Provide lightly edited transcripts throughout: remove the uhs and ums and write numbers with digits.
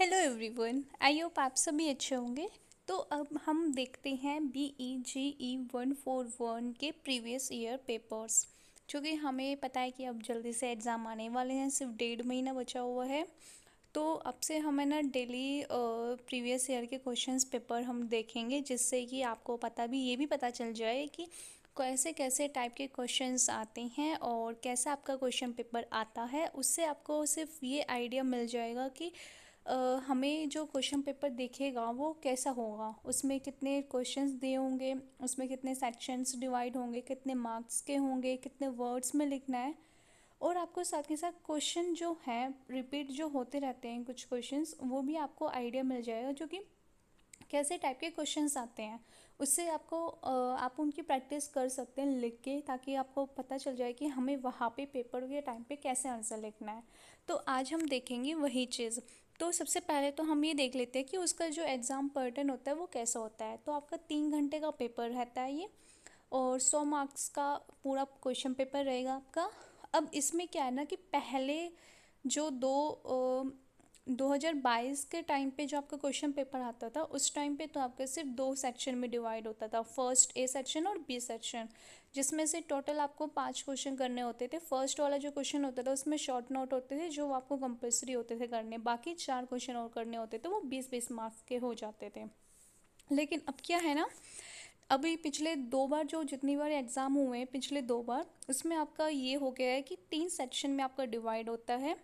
Hello everyone, I hope आप सभी अच्छे होंगे। तो अब हम देखते हैं BEGE 141 के प्रीवियस ईयर पेपर्स, जो कि हमें पता है कि अब जल्दी से एग्ज़ाम आने वाले हैं, सिर्फ 1.5 महीना बचा हुआ है। तो अब से हमें ना डेली प्रीवियस ईयर के क्वेश्चंस पेपर हम देखेंगे, जिससे कि आपको ये भी पता चल जाए कि कैसे कैसे टाइप के क्वेश्चंस आते हैं और कैसा आपका क्वेश्चन पेपर आता है। उससे आपको सिर्फ ये आइडिया मिल जाएगा कि हमें जो क्वेश्चन पेपर दिखेगा वो कैसा होगा, उसमें कितने क्वेश्चंस दिए होंगे, उसमें कितने सेक्शंस डिवाइड होंगे, कितने मार्क्स के होंगे, कितने वर्ड्स में लिखना है। और आपको साथ के साथ क्वेश्चन जो हैं रिपीट जो होते रहते हैं, कुछ क्वेश्चंस वो भी आपको आइडिया मिल जाएगा जो कि कैसे टाइप के क्वेश्चंस आते हैं। उससे आप उनकी प्रैक्टिस कर सकते हैं लिख के, ताकि आपको पता चल जाए कि हमें वहाँ पे पेपर के टाइम पे कैसे आंसर लिखना है। तो आज हम देखेंगे वही चीज़। तो सबसे पहले तो हम ये देख लेते हैं कि उसका जो एग्ज़ाम पैटर्न होता है वो कैसा होता है। तो आपका 3 घंटे का पेपर रहता है ये, और 100 मार्क्स का पूरा क्वेश्चन पेपर रहेगा आपका। अब इसमें क्या है ना कि पहले जो 2022 के टाइम पे जो आपका क्वेश्चन पेपर आता था, उस टाइम पे तो आपका सिर्फ 2 सेक्शन में डिवाइड होता था, फर्स्ट ए सेक्शन और बी सेक्शन, जिसमें से टोटल आपको 5 क्वेश्चन करने होते थे। फर्स्ट वाला जो क्वेश्चन होता था उसमें शॉर्ट नोट होते थे जो आपको कंपलसरी होते थे करने, बाकी 4 क्वेश्चन और करने होते थे, वो 20-20 मार्क्स के हो जाते थे। लेकिन अब क्या है ना, अभी पिछले 2 बार जो जितनी बार एग्ज़ाम हुए हैं पिछले 2 बार, उसमें आपका ये हो गया है कि 3 सेक्शन में आपका डिवाइड होता है,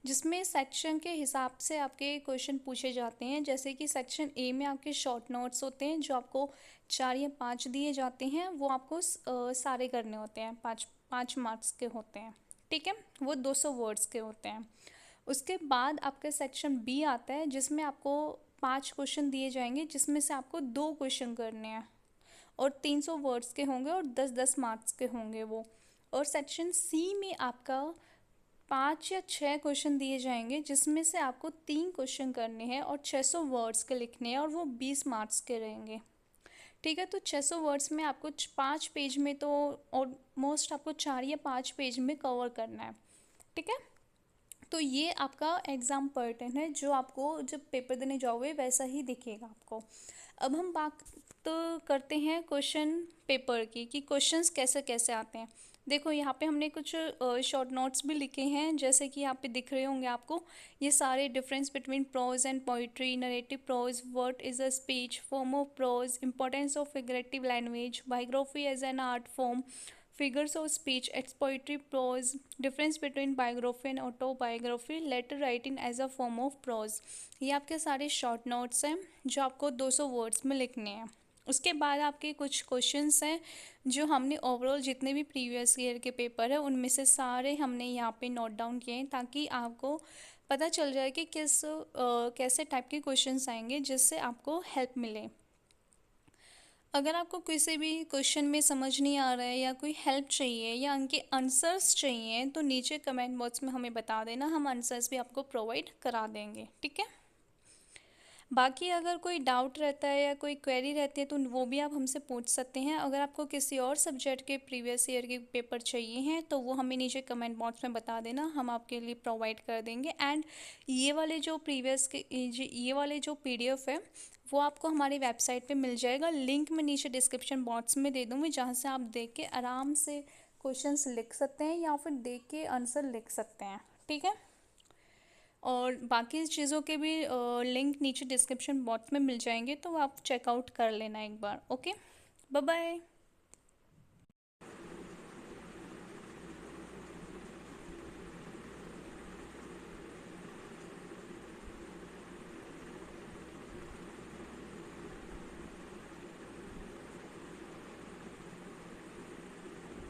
जिसमें सेक्शन के हिसाब से आपके क्वेश्चन पूछे जाते हैं। जैसे कि सेक्शन ए में आपके शॉर्ट नोट्स होते हैं, जो आपको 4 या 5 दिए जाते हैं, वो आपको सारे करने होते हैं, 5 5 मार्क्स के होते हैं। ठीक है, वो 200 वर्ड्स के होते हैं। उसके बाद आपका सेक्शन बी आता है, जिसमें आपको 5 क्वेश्चन दिए जाएंगे, जिसमें से आपको 2 क्वेश्चन करने हैं, और 300 वर्ड्स के होंगे और 10-10 मार्क्स के होंगे वो। और सेक्शन सी में आपका 5 या 6 क्वेश्चन दिए जाएंगे, जिसमें से आपको 3 क्वेश्चन करने हैं और 600 वर्ड्स के लिखने हैं, और वो 20 मार्क्स के रहेंगे। ठीक है, तो 600 वर्ड्स में आपको 5 पेज में तो ऑलमोस्ट आपको 4 या 5 पेज में कवर करना है। ठीक है, तो ये आपका एग्ज़ाम पैटर्न है, जो आपको जब पेपर देने जाओगे वैसा ही दिखेगा आपको। अब हम बात तो करते हैं क्वेश्चन पेपर की, कि क्वेश्चंस कैसे कैसे आते हैं। देखो यहाँ पे हमने कुछ शॉर्ट नोट्स भी लिखे हैं, जैसे कि यहाँ पे दिख रहे होंगे आपको। ये सारे difference between prose and poetry, narrative prose, what is a speech, form of prose, importance of figurative language, biography as an art form, figures of speech, its poetry, prose, difference between biography and autobiography, letter writing as a form of prose। ये आपके सारे short notes हैं जो आपको 200 words में लिखने हैं। उसके बाद आपके कुछ क्वेश्चंस हैं जो हमने ओवरऑल जितने भी प्रीवियस ईयर के पेपर है उनमें से सारे हमने यहाँ पे नोट डाउन किए हैं, ताकि आपको पता चल जाए कि कैसे टाइप के क्वेश्चंस आएंगे, जिससे आपको हेल्प मिले। अगर आपको किसी भी क्वेश्चन में समझ नहीं आ रहा है, या कोई हेल्प चाहिए, या उनके आंसर्स चाहिए, तो नीचे कमेंट बॉक्स में हमें बता देना, हम आंसर्स भी आपको प्रोवाइड करा देंगे। ठीक है, बाकी अगर कोई डाउट रहता है या कोई क्वेरी रहती है तो वो भी आप हमसे पूछ सकते हैं। अगर आपको किसी और सब्जेक्ट के प्रीवियस ईयर के पेपर चाहिए हैं तो वो हमें नीचे कमेंट बॉक्स में बता देना, हम आपके लिए प्रोवाइड कर देंगे। एंड ये वाले जो ये वाले जो PDF है वो आपको हमारी वेबसाइट पे मिल जाएगा, लिंक मैं नीचे डिस्क्रिप्शन बॉक्स में दे दूँगी, जहाँ से आप देख के आराम से क्वेश्चंस लिख सकते हैं या फिर देख के आंसर लिख सकते हैं। ठीक है, और बाकी चीज़ों के भी लिंक नीचे डिस्क्रिप्शन बॉक्स में मिल जाएंगे, तो आप चेकआउट कर लेना एक बार। Okay, bye bye.